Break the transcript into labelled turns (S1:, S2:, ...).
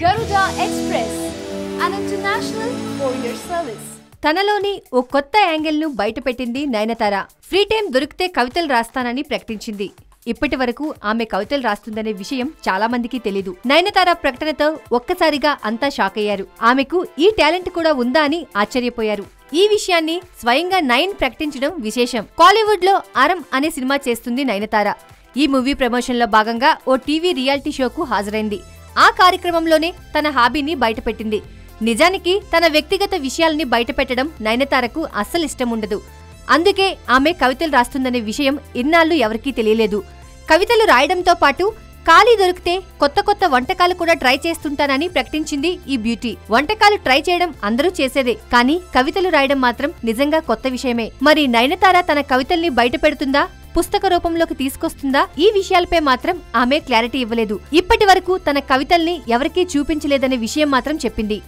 S1: Garuda Express, an international courier service.
S2: తనలోని ఓ కొత్త angle ను బయటపెట్టింది నయనతార. ఫ్రీ టైం దొరికితే కవితలు రాస్తానని ప్రకటించింది. ఇప్పటి వరకు ఆమె కవితలు రాస్తుందనే విషయం చాలా మందికి తెలీదు. నయనతార ప్రకటనతో ఒక్కసారిగా అంతా షాక్ అయ్యారు. ఆమెకు ఈ టాలెంట్ కూడా ఉందా అని ఆశ్చర్యపోయారు. ఈ విషయాన్ని స్వయంగా నయన్ ప్రకటించడం విశేషం. కాలీవుడ్ లో అరం అనే సినిమా చేస్తుంది నయనతార. ఈ మూవీ ప్రమోషన్ లో భాగంగా ఓ టీవీ రియాలిటీ షోకు హాజరైంది. ఆ కార్యక్రమంలోనే తన హాబీని బయటపెట్టింది. నిజానికి తన వ్యక్తిగత విషయాల్ని బయటపెట్టడం నయనతారకు అస్సలు ఇష్టం ఉండదు. అందుకే ఆమె కవితలు రాస్తుందనే విషయం ఇన్నాళ్లు ఎవరికీ తెలియలేదు. కవితలు రాయడంతో పాటు ఖాళీ దొరికితే కొత్త కొత్త వంటకాలు కూడా ట్రై చేస్తుంటానని ప్రకటించింది ఈ బ్యూటీ. వంటకాలు ట్రై చేయడం అందరూ చేసేదే, కానీ కవితలు రాయడం మాత్రం నిజంగా కొత్త విషయమే. మరి నయనతార తన కవితల్ని బయట పెడుతుందా, పుస్తక రూపంలోకి తీసుకొస్తుందా? ఈ విషయాలపై మాత్రం ఆమె క్లారిటీ ఇవ్వలేదు. ఇప్పటి వరకు తన కవితల్ని ఎవరికీ చూపించలేదనే విషయం మాత్రం చెప్పింది.